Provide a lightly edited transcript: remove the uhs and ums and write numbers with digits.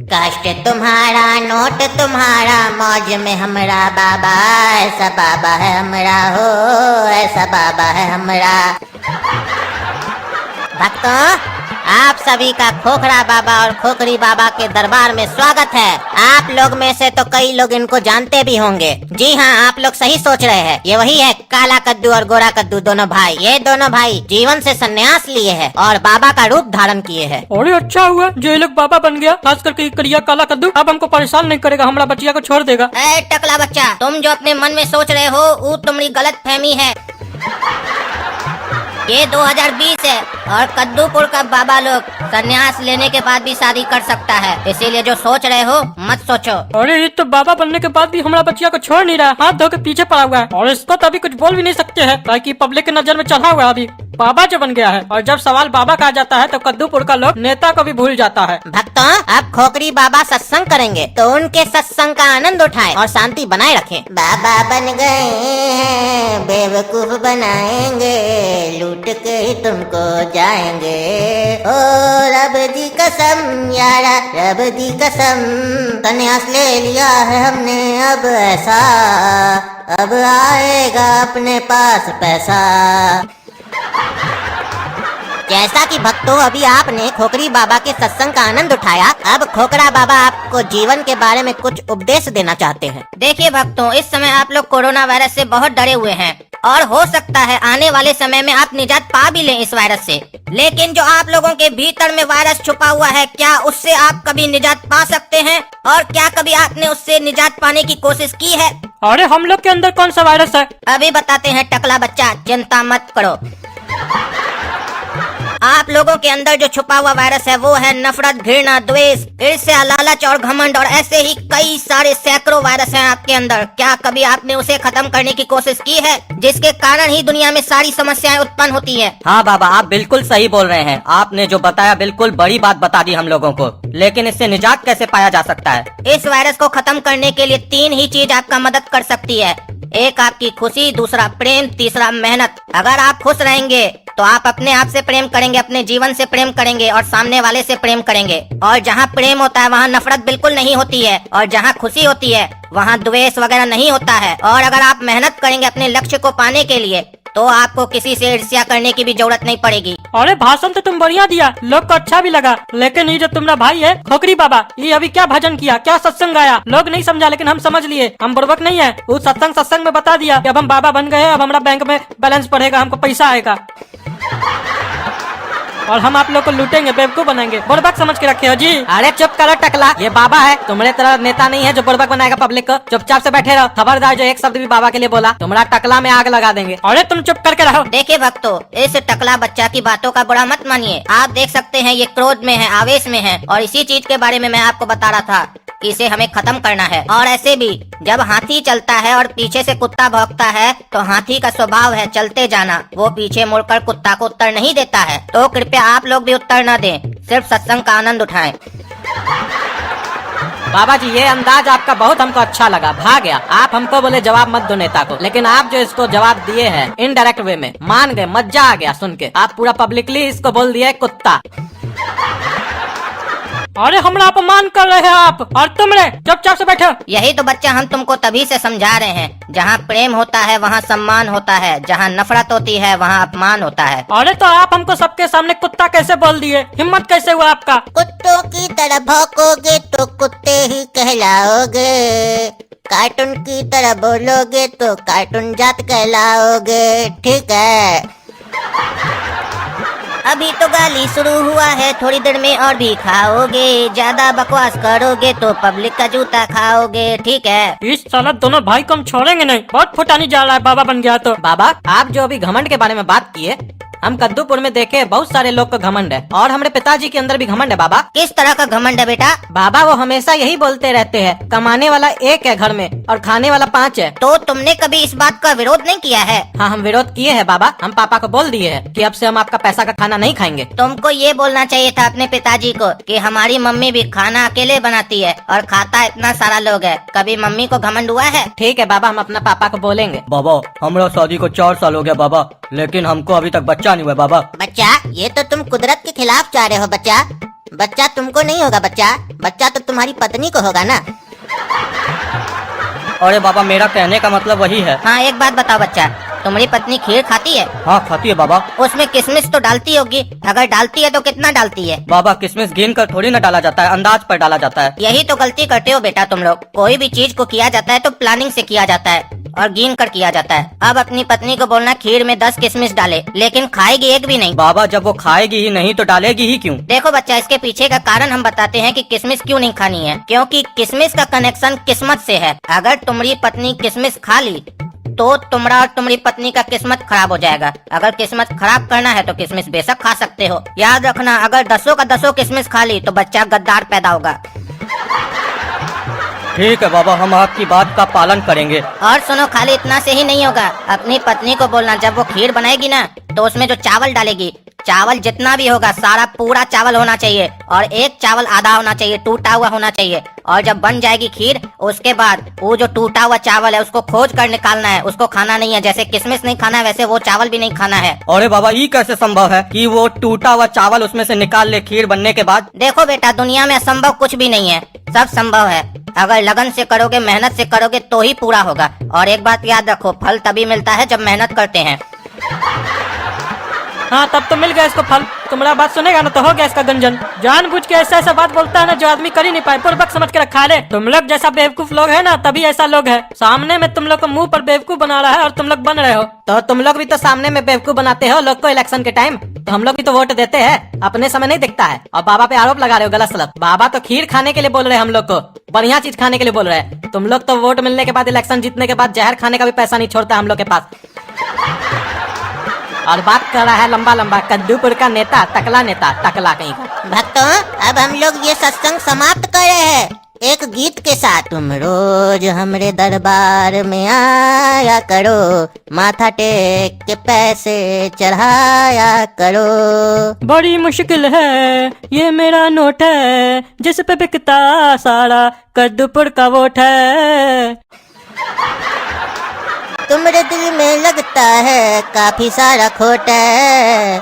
Cast तुम्हारा note तुम्हारा मौज में हमरा बाबा, ऐसा बाबा है हमरा हो, ऐसा बाबा है हमरा। भक्तों, आप सभी का खोखरा बाबा और खोखरी बाबा के दरबार में स्वागत है। आप लोग में से तो कई लोग इनको जानते भी होंगे। जी हाँ, आप लोग सही सोच रहे हैं। ये वही है काला कद्दू और गोरा कद्दू दोनों भाई। ये दोनों भाई जीवन से संन्यास लिए हैं और बाबा का रूप धारण किए हैं। अरे अच्छा हुआ जो ये लोग बाबा बन गया। खास करके करिया काला कद्दू अब हमको परेशान नहीं करेगा, हमारा बच्चिया को छोड़ देगा। ए टकला बच्चा, तुम जो अपने मन में सोच रहे हो वो तुम्हारी गलत फहमी है। ये 2020 है और कद्दूपुर का बाबा लोग संन्यास लेने के बाद भी शादी कर सकता है, इसीलिए जो सोच रहे हो मत सोचो। अरे ये तो बाबा बनने के बाद भी हमारा बच्चिया को छोड़ नहीं रहा, हाथ धो के पीछे पड़ा हुआ है और इसको तो अभी कुछ बोल भी नहीं सकते हैं, ताकि पब्लिक की नजर में चढ़ा हुआ है। अभी बाबा जो बन गया है और जब सवाल बाबा का आ जाता है तो कद्दूपुर का लोग नेता को भी भूल जाता है। भक्तों, अब खोखरी बाबा सत्संग करेंगे तो उनके सत्संग का आनंद उठाएं और शांति बनाए रखें। बाबा बन गए हैं, बेवकूफ बनाएंगे, लूट के ही तुमको जाएंगे। ओ रब दी कसम यारा, रब दी कसम, संन्यास ले लिया है हमने अब ऐसा, अब आएगा अपने पास पैसा। जैसा कि भक्तों अभी आपने खोखरी बाबा के सत्संग का आनंद उठाया, अब खोखरा बाबा आपको जीवन के बारे में कुछ उपदेश देना चाहते हैं। देखिए भक्तों, इस समय आप लोग कोरोना वायरस से बहुत डरे हुए हैं और हो सकता है आने वाले समय में आप निजात पा भी लें इस वायरस से। लेकिन जो आप लोगों के भीतर में वायरस छुपा हुआ है, क्या उससे आप कभी निजात पा सकते हैं? और क्या कभी आपने उससे निजात पाने की कोशिश की है? अरे हम लोग के अंदर कौन सा वायरस है? अभी बताते हैं टकला बच्चा, चिंता मत करो। आप लोगों के अंदर जो छुपा हुआ वायरस है वो है नफरत, घृणा, द्वेष, ईर्ष्या, लालच और घमंड, और ऐसे ही कई सारे सैकड़ों वायरस हैं आपके अंदर। क्या कभी आपने उसे खत्म करने की कोशिश की है, जिसके कारण ही दुनिया में सारी समस्याएं उत्पन्न होती है? हाँ बाबा, आप बिल्कुल सही बोल रहे हैं। आपने जो बताया बिल्कुल बड़ी बात बता दी हम लोगों को। लेकिन इससे निजात कैसे पाया जा सकता है? इस वायरस को खत्म करने के लिए 3 ही चीज आपका मदद कर सकती है। एक आपकी खुशी, दूसरा प्रेम, तीसरा मेहनत। अगर आप खुश रहेंगे तो आप अपने आप से प्रेम करेंगे, अपने जीवन से प्रेम करेंगे और सामने वाले से प्रेम करेंगे। और जहाँ प्रेम होता है वहाँ नफरत बिल्कुल नहीं होती है, और जहाँ खुशी होती है वहाँ द्वेष वगैरह नहीं होता है। और अगर आप मेहनत करेंगे अपने लक्ष्य को पाने के लिए तो आपको किसी से ईर्ष्या करने की भी जरूरत नहीं पड़ेगी। अरे भाषण तो तुम बढ़िया दिया, लोग को अच्छा भी लगा। लेकिन ये जो तुम्हारा भाई है खोखरी बाबा, ये अभी क्या भजन किया, क्या सत्संग गाया, लोग नहीं समझा, लेकिन हम समझ लिए। हम बुड़बक नहीं है। वो सत्संग में बता दिया कि अब हम बाबा बन गए, अब हमारा बैंक में बैलेंस बढ़ेगा, हमको पैसा आएगा और हम आप लोग को लूटेंगे, बेवकूफ बनाएंगे। बुड़बक समझ के रखे हो जी। अरे चुप करो टकला, ये बाबा है, तुम्हारे तरह नेता नहीं है जो बुड़बक बनाएगा पब्लिक को। चुपचाप से बैठे रहो। खबरदार जो एक शब्द भी बाबा के लिए बोला, तुम्हारा टकला में आग लगा देंगे। अरे तुम चुप करके रहो। देखिए भक्तों, इस टकला बच्चा की बातों का बुरा मत मानिए। आप देख सकते हैं ये क्रोध में है, आवेश में है, और इसी चीज के बारे में मैं आपको बता रहा था कि इसे हमें खत्म करना है। और ऐसे भी जब हाथी चलता है और पीछे से कुत्ता भौंकता है तो हाथी का स्वभाव है चलते जाना, वो पीछे मुड़कर कुत्ता को उत्तर नहीं देता है। तो कृपया आप लोग भी उत्तर न दें, सिर्फ सत्संग का आनंद उठाएं। बाबा जी, ये अंदाज आपका बहुत हमको अच्छा लगा। भाग गया। आप हमको बोले जवाब मत दो नेता को, लेकिन आप जो इसको जवाब दिए हैं इनडायरेक्ट वे में, मान गए, मजा आ गया सुन के। आप पूरा पब्लिकली इसको बोल दिए कुत्ता। अरे हमरा अपमान कर रहे हैं आप, और तुम रे चुपचाप से बैठो। यही तो बच्चा हम तुमको तभी से समझा रहे हैं, जहाँ प्रेम होता है वहाँ सम्मान होता है, जहाँ नफरत होती है वहाँ अपमान होता है। अरे तो आप हमको सबके सामने कुत्ता कैसे बोल दिए? हिम्मत कैसे हुआ आपका? कुत्तों की तरह भौंकोगे तो कुत्ते ही कहलाओगे, कार्टून की तरह बोलोगे तो कार्टून जात कहलाओगे। ठीक है, अभी तो गाली शुरू हुआ है, थोड़ी देर में और भी खाओगे। ज्यादा बकवास करोगे तो पब्लिक का जूता खाओगे। ठीक है, इस साला दोनों भाई को हम छोड़ेंगे नहीं। बहुत फुटानी जा रहा है बाबा बन गया तो। बाबा, आप जो अभी घमंड के बारे में बात किए, हम कद्दूपुर में देखे बहुत सारे लोग का घमंड है, और हमारे पिताजी के अंदर भी घमंड है। बाबा, किस तरह का घमंड है बेटा? बाबा वो हमेशा यही बोलते रहते हैं, कमाने वाला एक है घर में और खाने वाला 5 है। तो तुमने कभी इस बात का विरोध नहीं किया है? हाँ, हम विरोध किए हैं बाबा। हम पापा को बोल दिए हैं कि अब से हम आपका पैसा का खाना नहीं खाएंगे। तुमको ये बोलना चाहिए था अपने पिताजी को कि हमारी मम्मी भी खाना अकेले बनाती है और खाता इतना सारा लोग है। कभी मम्मी को घमंड हुआ है? ठीक है बाबा, हम अपना पापा को बोलेंगे। बाबा, हमारा शादी को 4 साल हो गया बाबा, लेकिन हमको अभी तक बच्चा नहीं हुआ बाबा। बच्चा, ये तो तुम कुदरत के खिलाफ जा रहे हो बच्चा। बच्चा तुमको नहीं होगा बच्चा, बच्चा तो तुम्हारी पत्नी को होगा ना। अरे बाबा मेरा कहने का मतलब वही है। हाँ एक बात बताओ बच्चा, तुम्हारी पत्नी खीर खाती है? हाँ खाती है बाबा। उसमें किशमिश तो डालती होगी, अगर डालती है तो कितना डालती है? बाबा किशमिश गिन कर थोड़ी ना डाला जाता है, अंदाज पर डाला जाता है। यही तो गलती करते हो बेटा तुम लोग। कोई भी चीज को किया जाता है तो प्लानिंग से किया जाता है और गिन कर किया जाता है। अब अपनी पत्नी को बोलना खीर में 10 किशमिश डाले, लेकिन खाएगी एक भी नहीं। बाबा जब वो खाएगी ही नहीं तो डालेगी ही क्यों? देखो बच्चा, इसके पीछे का कारण हम बताते हैं कि किशमिश क्यों नहीं खानी है। क्योंकि किशमिश का कनेक्शन किस्मत से है। अगर तुम्हारी पत्नी किशमिश खा ली तो तुम्हारा और तुम्हारी पत्नी का किस्मत खराब हो जाएगा। अगर किस्मत खराब करना है तो किशमिश बेशक खा सकते हो। याद रखना, अगर 10 का 10 किशमिश खा ली तो बच्चा गद्दार पैदा होगा। ठीक है बाबा, हम आपकी बात का पालन करेंगे। और सुनो, खाली इतना से ही नहीं होगा, अपनी पत्नी को बोलना जब वो खीर बनाएगी ना तो उसमें जो चावल डालेगी, चावल जितना भी होगा सारा पूरा चावल होना चाहिए और एक चावल आधा होना चाहिए, टूटा हुआ होना चाहिए। और जब बन जाएगी खीर उसके बाद वो जो टूटा हुआ चावल है उसको खोज कर निकालना है, उसको खाना नहीं है। जैसे किशमिश नहीं खाना है वैसे वो चावल भी नहीं खाना है। अरे बाबा ये कैसे संभव है कि वो टूटा हुआ चावल उसमें से निकाल ले खीर बनने के बाद? देखो बेटा, दुनिया में असंभव कुछ भी नहीं है, सब संभव है। अगर लगन से करोगे, मेहनत से करोगे तो ही पूरा होगा। और एक बात याद रखो, फल तभी मिलता है जब मेहनत करते हैं। हाँ तब तो मिल गया इसको फल। तुम्हारा बात सुनेगा ना तो हो गया इसका गंजन। जानबूझ के ऐसा ऐसा बात बोलता है ना जो आदमी कर ही नहीं पाए, पूर्वक समझ के रखा है। तुम लोग जैसा बेवकूफ लोग है ना तभी ऐसा लोग है। सामने में तुम लोग को मुंह पर बेवकूफ बना रहा है और तुम लोग बन रहे हो। तो तुम लोग भी तो सामने में बेवकूफ बनाते हो लोग को इलेक्शन के टाइम। तो हम लोग भी तो वोट देते हैं, अपने समय नहीं दिखता है। और बाबा पे आरोप लगा रहे हो गलत सलत। बाबा तो खीर खाने के लिए बोल रहे हैं, हम लोग को बढ़िया चीज खाने के लिए बोल रहे हैं। तुम लोग तो वोट मिलने के बाद, इलेक्शन जीतने के बाद जहर खाने का भी पैसा नहीं छोड़ता हम लोग के पास। और बात कर रहा है लंबा लंबा कद्दूपुर का नेता, टकला नेता, टकला कहीं का। भक्तों, अब हम लोग ये सत्संग समाप्त कर रहे हैं एक गीत के साथ। तुम रोज हमरे दरबार में आया करो, माथा टेक के पैसे चढ़ाया करो। बड़ी मुश्किल है ये मेरा नोट है, जिस पे बिकता सारा कद्दूपुर का वोट है। तुम्हारे दिल में लगता है काफी सारा खोट है।